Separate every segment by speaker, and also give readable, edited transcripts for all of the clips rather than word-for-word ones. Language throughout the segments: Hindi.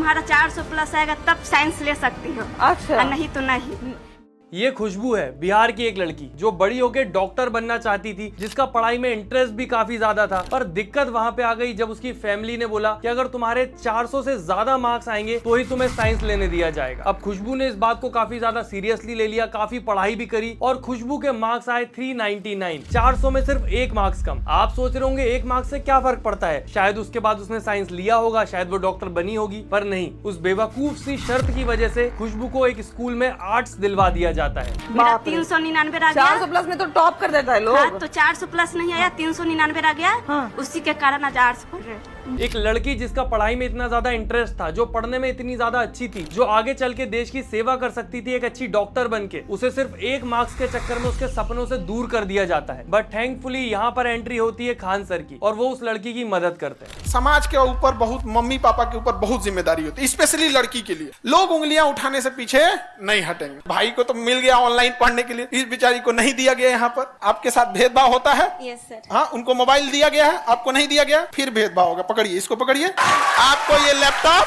Speaker 1: तुम्हारा 400 प्लस आएगा तब साइंस ले सकती हो।
Speaker 2: अच्छा।
Speaker 1: नहीं तो नहीं।
Speaker 3: ये खुशबू है बिहार की एक लड़की जो बड़ी होकर डॉक्टर बनना चाहती थी, जिसका पढ़ाई में इंटरेस्ट भी काफी ज्यादा था। पर दिक्कत वहां पे आ गई जब उसकी फैमिली ने बोला कि अगर तुम्हारे 400 से ज्यादा मार्क्स आएंगे तो ही तुम्हें साइंस लेने दिया जाएगा। अब खुशबू ने इस बात को काफी ज्यादा सीरियसली ले लिया, काफी पढ़ाई भी करी और खुशबू के मार्क्स आए 399, 400 में सिर्फ 1 मार्क्स कम। आप सोच रहे होंगे 1 मार्क्स से क्या फर्क पड़ता है, शायद उसके बाद उसने साइंस लिया होगा, शायद वो डॉक्टर बनी होगी। पर नहीं, उस बेवकूफ सी शर्त की वजह से खुशबू को एक स्कूल में आर्ट्स दिलवा दिया जाता है।
Speaker 1: मेरा 399 आ गया।
Speaker 2: 400 प्लस में तो टॉप कर देता है लोग।
Speaker 1: हाँ, तो 400 प्लस नहीं आया, 399 आ गया।
Speaker 2: हाँ।
Speaker 1: उसी के कारण आज आर्ट्स पढ़ रहे हैं।
Speaker 3: एक लड़की जिसका पढ़ाई में इतना ज्यादा इंटरेस्ट था, जो पढ़ने में इतनी ज्यादा अच्छी थी, जो आगे चल के देश की सेवा कर सकती थी एक अच्छी डॉक्टर बनके, उसे सिर्फ 1 मार्क्स के चक्कर में उसके सपनों से दूर कर दिया जाता है। बट थैंकफुली यहाँ पर एंट्री होती है खान सर की और वो उस लड़की की मदद करते हैं।
Speaker 4: समाज के ऊपर बहुत, मम्मी पापा के ऊपर बहुत जिम्मेदारी होती है, स्पेशली लड़की के लिए। लोग उंगलियां उठाने से पीछे नहीं हटेंगे। भाई को तो मिल गया ऑनलाइन पढ़ने के लिए, इस बेचारी को नहीं दिया गया। यहाँ पर आपके साथ भेदभाव होता है।
Speaker 1: Yes sir.
Speaker 4: हाँ, उनको मोबाइल दिया गया है, आपको नहीं दिया गया, फिर भेदभाव होगा। पकड़िए, इसको पकड़िए। आपको ये लैपटॉप,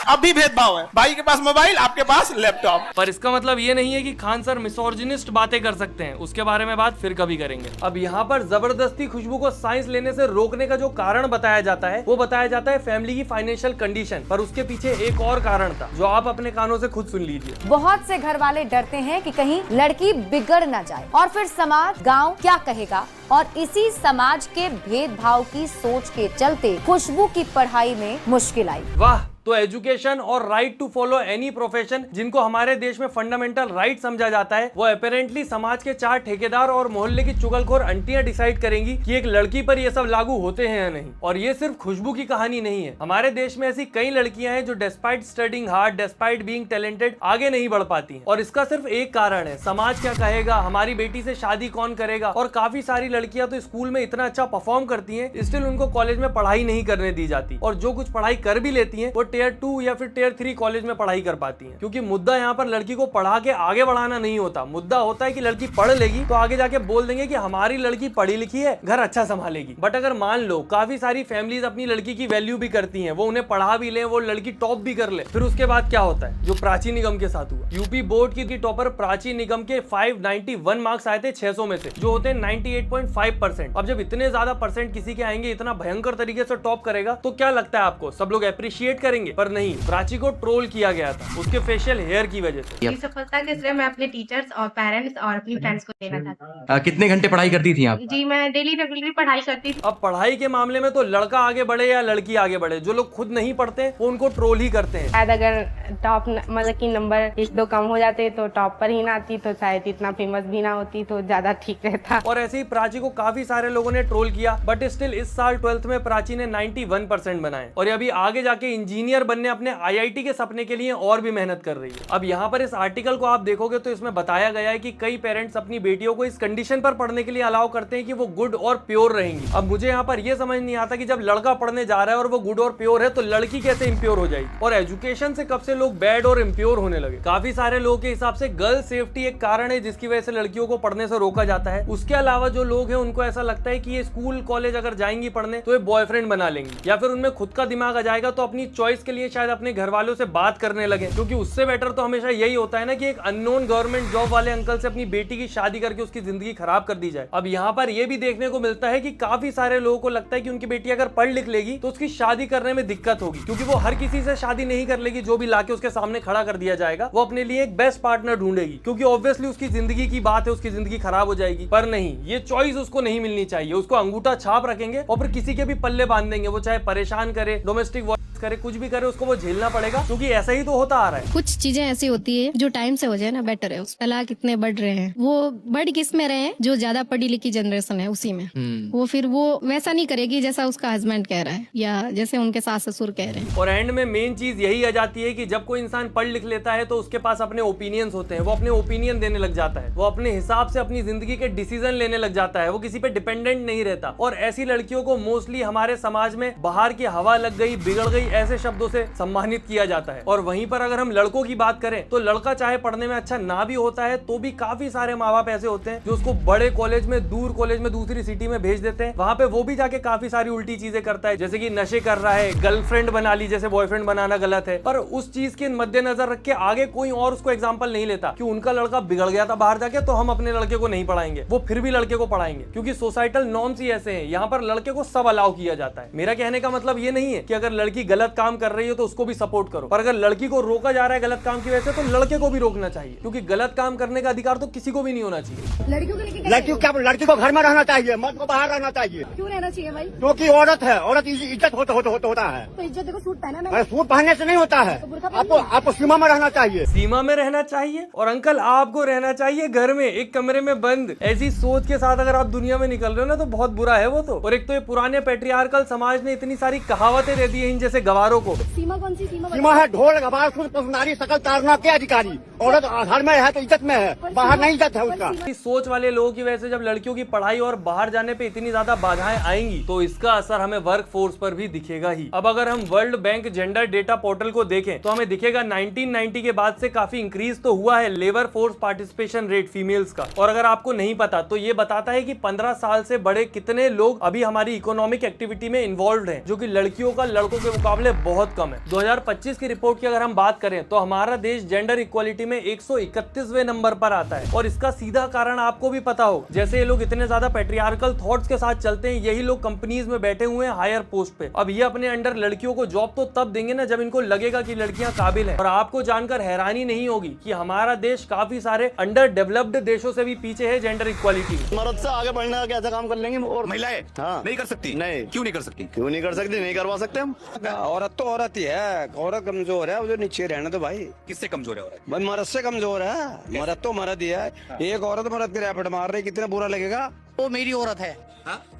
Speaker 4: अभी भेदभाव है। भाई के पास मोबाइल, आपके पास लैपटॉप।
Speaker 3: पर इसका मतलब ये नहीं है कि खान सर मिसोर्जिनिस्ट बातें कर सकते हैं, उसके बारे में बात फिर कभी करेंगे। अब यहाँ पर जबरदस्ती खुशबू को साइंस लेने से रोकने का जो कारण बताया जाता है, वो बताया जाता है फैमिली की फाइनेंशियल कंडीशन। पर उसके पीछे एक और कारण था जो आप अपने कानों से खुद सुन लीजिए।
Speaker 5: बहुत से घर वाले डरते हैं कि कहीं लड़की बिगड़ ना जाए और फिर समाज, गांव क्या कहेगा, और इसी समाज के भेदभाव की सोच के चलते खुशबू की पढ़ाई में मुश्किल आई।
Speaker 3: वाह, तो एजुकेशन और right to follow any profession, जिनको हमारे देश में फंडामेंटल राइट समझा जाता है, वो अपेरेंटली समाज के 4 ठेकेदार और मोहल्ले की चुगलखोर आंटियां डिसाइड करेंगी कि एक लड़की पर ये सब लागू होते हैं या नहीं। और ये सिर्फ खुशबू की कहानी नहीं है। हमारे देश में ऐसी कई लड़कियां हैं जो despite studying hard, despite being talented, आगे नहीं बढ़ पाती हैं। और इसका सिर्फ एक कारण है, समाज क्या कहेगा, हमारी बेटी से शादी कौन करेगा। और काफी सारी लड़कियां तो स्कूल में इतना अच्छा परफॉर्म करती हैं, स्टिल उनको कॉलेज में पढ़ाई नहीं करने दी जाती। और जो कुछ पढ़ाई कर भी लेती हैं, वो Tier 2 या फिर Tier 3 कॉलेज में पढ़ाई कर पाती हैं। क्योंकि मुद्दा यहाँ पर लड़की को पढ़ा के आगे बढ़ाना नहीं होता, मुद्दा होता है कि लड़की पढ़ लेगी तो आगे जाके बोल देंगे कि हमारी लड़की पढ़ी लिखी है, घर अच्छा संभालेगी। बट अगर मान लो काफी सारी फैमिलीज अपनी लड़की की वैल्यू भी करती हैं, वो उन्हें पढ़ा भी ले, वो लड़की टॉप भी कर ले, फिर उसके बाद क्या होता है, जो प्राची निगम के साथ हुआ। यूपी बोर्ड की टॉपर प्राची निगम के 591 मार्क्स आए थे 600 में से, जो होते हैं 98.5%। अब जब इतने ज्यादा परसेंट किसी के आएंगे, इतना भयंकर तरीके से टॉप करेगा, तो क्या लगता है आपको सब लोग अप्रिशिएट करेंगे? पर नहीं, प्राची को ट्रोल किया गया था उसके फेशियल हेयर की वजह से।
Speaker 6: ये सफलता इसलिए मैं अपने टीचर्स और पेरेंट्स और अपनी फ्रेंड्स को देना चाहती हूँ।
Speaker 7: कितने घंटे पढ़ाई करती थी आप?
Speaker 6: जी, मैं डेली रेगुलरली पढ़ाई करती थी।
Speaker 3: अब पढ़ाई के मामले में तो लड़का आगे बढ़े या लड़की आगे बढ़े, जो लोग खुद नहीं पढ़ते वो उनको ट्रोल ही करते हैं।
Speaker 6: शायद अगर टॉप मतलब की नंबर 1-2 कम हो जाते तो टॉप पर ही ना आती, तो शायद इतना फेमस भी ना होती, तो ज्यादा ठीक रहता।
Speaker 3: और ऐसे ही प्राची को काफी सारे लोगों ने ट्रोल किया, बट स्टिल इस साल 12th में प्राची ने 91% बनाए और अभी आगे जाके इंजीनियर बनने अपने IIT के सपने के लिए और भी मेहनत कर रही है। अब यहाँ पर इस आर्टिकल को आप देखोगे तो इसमें बताया गया है कि कई पेरेंट्स अपनी बेटियों को इस कंडीशन पर पढ़ने के लिए अलाउ करते हैं कि वो गुड और प्योर रहेंगी। अब मुझे यहाँ पर यह समझ नहीं आता कि जब लड़का पढ़ने जा रहा है और वो गुड और प्योर है, तो लड़की कैसे इम्प्योर हो जाएगी। और एजुकेशन से कब से लोग बैड और इम्प्योर होने लगे। काफी सारे लोगों के हिसाब से गर्ल सेफ्टी एक कारण है जिसकी वजह से लड़कियों को पढ़ने से रोका जाता है। उसके अलावा जो लोग हैं उनको ऐसा लगता है कि ये स्कूल कॉलेज अगर जाएंगी पढ़ने तो ये बॉयफ्रेंड बना लेंगी, या फिर उनमें खुद का दिमाग आ जाएगा तो अपनी चॉइस के लिए शायद अपने घर वालों से बात करने लगे। क्योंकि उससे बेटर तो हमेशा यही होता है ना कि एक अननोन गवर्नमेंट जॉब वाले अंकल से अपनी बेटी की शादी करके उसकी जिंदगी खराब कर दी जाए। अब यहाँ पर यह भी देखने को मिलता है कि काफी सारे लोगों को लगता है कि उनकी बेटी अगर पढ़ लिख लेगी तो उसकी शादी करने में दिक्कत होगी, क्योंकि वो हर किसी से शादी नहीं कर लेगी। जो भी लाके उसके सामने खड़ा कर दिया जाएगा वो अपने लिए एक बेस्ट पार्टनर ढूंढेगी, क्योंकि ऑब्वियसली उसकी जिंदगी की बात है, उसकी जिंदगी खराब हो जाएगी। पर नहीं, ये चॉइस उसको नहीं मिलनी चाहिए। उसको अंगूठा छाप रखेंगे और फिर किसी के भी पल्ले बांध देंगे, वो चाहे परेशान करे, डोमेस्टिक करे, कुछ भी करे, उसको वो झेलना पड़ेगा, क्योंकि ऐसा ही तो होता आ रहा है।
Speaker 8: कुछ चीजें ऐसी होती है जो टाइम से हो जाए ना बेटर है। तलाक कितने बढ़ रहे हैं, वो बढ़ किस में रहे हैं, जो ज्यादा पढ़ी लिखी जनरेशन है उसी में। वो फिर वो वैसा नहीं करेगी जैसा उसका हस्बैंड कह रहा है या जैसे उनके सास ससुर कह रहे हैं।
Speaker 3: और एंड में मेन चीज यही आ जाती है कि जब कोई इंसान पढ़ लिख लेता है तो उसके पास अपने ओपिनियंस होते हैं, वो अपने ओपिनियन देने लग जाता है, वो अपने हिसाब से अपनी जिंदगी के डिसीजन लेने लग जाता है, वो किसी पे डिपेंडेंट नहीं रहता। और ऐसी लड़कियों को मोस्टली हमारे समाज में बाहर की हवा लग गई, बिगड़ गई ऐसे शब्दों से सम्मानित किया जाता है। और वहीं पर अगर हम लड़कों की बात करें तो लड़का चाहे पढ़ने में अच्छा ना भी होता है तो भी काफी सारे माँ बाप ऐसे होते हैं जो उसको बड़े कॉलेज में, दूर कॉलेज में, दूसरी सिटी में भेज देते हैं। वहां पे वो भी जाके काफी सारी उल्टी चीजें करता है, जैसे कि नशे कर रहा है, गर्लफ्रेंड बना ली, जैसे बॉयफ्रेंड बनाना गलत है। पर उस चीज के मद्देनजर रख के आगे कोई और उसको एग्जाम्पल नहीं लेता कि उनका लड़का बिगड़ गया था बाहर जाके, तो हम अपने लड़के को नहीं पढ़ाएंगे। वो फिर भी लड़के को पढ़ाएंगे क्योंकि सोसाइटल नॉर्म्स ही ऐसे हैं। यहाँ पर लड़के को सब अलाउ किया जाता है। मेरा कहने का मतलब ये नहीं है कि अगर लड़की गलत काम कर रही है तो उसको भी सपोर्ट करो, पर अगर लड़की को रोका जा रहा है गलत काम की वजह से तो लड़के को भी रोकना चाहिए, क्योंकि गलत काम करने का अधिकार तो किसी को भी नहीं होना चाहिए।
Speaker 7: लड़की को घर में रहना चाहिए, मर्द को बाहर रहना चाहिए।
Speaker 8: क्यों रहना चाहिए भाई?
Speaker 7: क्योंकि औरत है, औरत इज्जत होता है।
Speaker 8: तो इज्जत देखो, सूट पहना
Speaker 7: अरे सूट पहनने से नहीं होता है, आपको सीमा में रहना चाहिए।
Speaker 3: सीमा में रहना चाहिए। और अंकल आपको रहना चाहिए घर में एक कमरे में बंद। ऐसी सोच के साथ अगर आप दुनिया में निकल रहे हो ना तो बहुत बुरा है वो तो। और एक तो ये पुराने पैट्रियार्कल समाज ने इतनी सारी कहावतें दे दी है इन जैसे गवारों को।
Speaker 8: सीमा कौन सी सीमा?
Speaker 7: सीमा है ढोल गवार नारी सकल तारना के अधिकारी। औरत घर में है तो इज्जत में है, बाहर नहीं इज्जत है उसका।
Speaker 3: इस सोच वाले लोगों की वजह से जब लड़कियों की पढ़ाई और बाहर जाने पे इतनी ज्यादा बाधाएं आएंगी तो इसका असर हमें वर्क फोर्स पर भी दिखेगा ही। अब अगर हम world bank gender data portal को देखें तो हमें दिखेगा 1990 के बाद से काफी इंक्रीज तो हुआ है labour force participation rate females का। और अगर आपको नहीं पता तो ये बताता है कि 15 साल से बड़े कितने लोग अभी हमारी इकोनॉमिक एक्टिविटी में इन्वॉल्व हैं, जो कि लड़कियों का लड़कों के मुकाबले बहुत कम है। 2025 की रिपोर्ट की अगर हम बात करें तो हमारा देश जेंडर इक्वालिटी में 131वें नंबर पर आता है। और इसका सीधा कारण आपको भी पता हो, जैसे ये लोग इतने ज्यादा पैट्रियार्कल थॉट्स के साथ चलते हैं, यही लोग कंपनीज में बैठे हुए हैं हायर पोस्ट पे। अब ये अपने अंडर लड़कियों को जॉब तो तब देंगे ना जब इनको लगेगा कि लड़कियां काबिल हैं। और आपको जानकर हैरानी नहीं होगी कि हमारा देश काफी सारे अंडर डेवलप्ड देशों से भी पीछे है जेंडर इक्वालिटी में।
Speaker 9: मर्द से आगे बढ़ने का ऐसा काम कर लेंगे और महिलाएं नहीं कर सकती। नहीं, क्यों नहीं कर सकती? क्यों नहीं कर सकती? नहीं करवा सकते हम।
Speaker 10: औरत तो औरत ही है, औरत कमजोर है, वो नीचे रहने दो भाई।
Speaker 9: किससे कमजोर है औरत?
Speaker 10: भाई मर्द से कमजोर है, मर्द तो मर्द ही है। एक औरत मर्द के रैपट मार रही, कितना बुरा लगेगा।
Speaker 11: वो मेरी औरत है,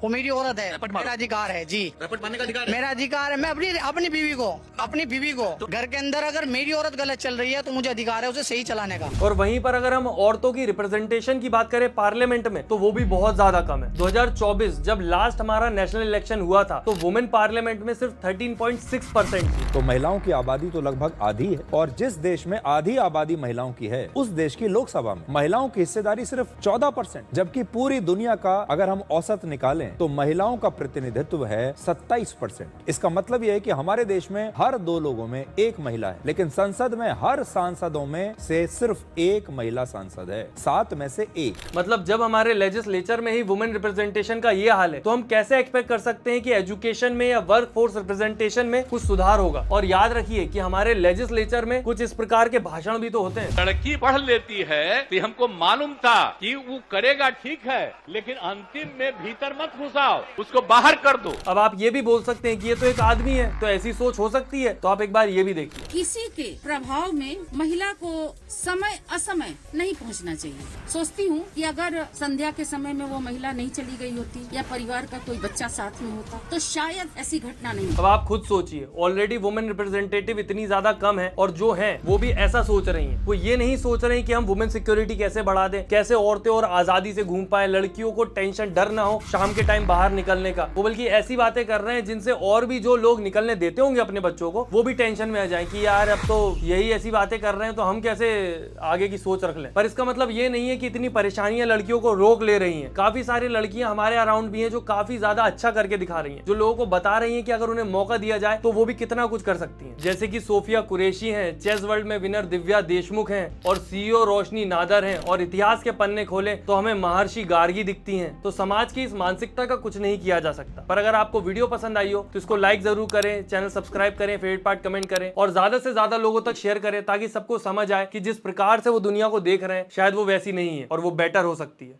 Speaker 11: वो मेरी औरत है, मेरा अधिकार है जी।
Speaker 9: रैपट मारने का अधिकार
Speaker 11: मेरा अधिकार है। मैं अपनी बीवी को घर के अंदर अगर मेरी औरत गलत चल रही है तो मुझे अधिकार है उसे सही चलाने का।
Speaker 3: और वहीं पर अगर हम औरतों की रिप्रेजेंटेशन की बात करें पार्लियामेंट में तो वो भी बहुत ज्यादा कम है। 2024 जब लास्ट हमारा नेशनल इलेक्शन हुआ था तो वुमेन पार्लियामेंट में सिर्फ 13.6% थी।
Speaker 12: तो महिलाओं की आबादी तो लगभग आधी है, और जिस देश में आधी आबादी महिलाओं की है उस देश की लोकसभा में महिलाओं की हिस्सेदारी सिर्फ 14%, जबकि पूरी दुनिया का अगर हम औसत निकालें तो महिलाओं का प्रतिनिधित्व है 27%। इसका मतलब यह है कि हमारे देश में हर 2 लोगों में एक महिला है, लेकिन संसद में हर सांसदों में से सिर्फ एक महिला सांसद है, 7 में से 1।
Speaker 3: मतलब जब हमारे लेजिस्लेचर में ही वुमेन रिप्रेजेंटेशन का ये हाल है तो हम कैसे एक्सपेक्ट कर सकते हैं कि एजुकेशन में या वर्क फोर्स रिप्रेजेंटेशन में कुछ सुधार होगा। और याद रखिए कि हमारे लेजिस्लेचर में कुछ इस प्रकार के भाषण भी तो होते हैं।
Speaker 13: लड़की पढ़ लेती है तो हमको मालूम था कि वो करेगा, ठीक है, लेकिन अंतिम में भीतर मत घुसाओ, उसको बाहर कर दो।
Speaker 3: अब आप ये भी बोल सकते हैं कि ये तो एक आदमी है तो ऐसी सोच हो सकती है, तो आप एक बार ये भी देखिए।
Speaker 14: किसी के प्रभाव में महिला को समय असमय नहीं पहुंचना चाहिए। सोचती हूँ कि अगर संध्या के समय में वो महिला नहीं चली गई होती या परिवार का कोई बच्चा साथ में होता तो शायद ऐसी घटना नहीं।
Speaker 3: अब आप खुद सोचिए, ऑलरेडी वुमेन रिप्रेजेंटेटिव इतनी ज्यादा कम है और जो है वो भी ऐसा सोच रही हैं। वो ये नहीं सोच रही कि हम वुमेन सिक्योरिटी कैसे बढ़ा दें, कैसे औरतें और आजादी से घूम पाए, लड़कियों को टेंशन डर ना हो शाम के टाइम बाहर निकलने का। वो बल्कि ऐसी बातें कर रहे हैं जिनसे और भी जो लोग निकलने देते होंगे अपने बच्चों को वो भी टेंशन में आ जाए कि यार अब तो यही ऐसी बातें कर रहे हैं तो हम कैसे आगे की सोच रख लें। पर इसका मतलब ये नहीं है कि इतनी परेशानियां लड़कियों को रोक ले रही हैं। काफी सारी लड़कियां हमारे अराउंड भी हैं जो काफी ज्यादा अच्छा करके दिखा रही हैं, जो लोगों को बता रही हैं कि अगर उन्हें मौका दिया जाए तो वो भी कितना कुछ कर सकती हैं। जैसे कि सोफिया कुरैशी हैं, चेस वर्ल्ड में विनर दिव्या देशमुख हैं, और सीईओ रोशनी नादर हैं। और इतिहास के पन्ने खोले तो हमें महर्षि गार्गी दिखती हैं। तो समाज की इस मानसिकता का कुछ नहीं किया जा सकता। पर अगर आपको वीडियो पसंद आई हो तो इसको लाइक जरूर करें, चैनल सब्सक्राइब करें, फेवरेट पार्ट कमेंट करें और ज्यादा से ज्यादा लोगों तक शेयर करें ताकि सबको समझ आए कि जिस प्रकार से वो दुनिया को देख रहे हैं शायद वो वैसी नहीं है और वो बेटर हो सकती है।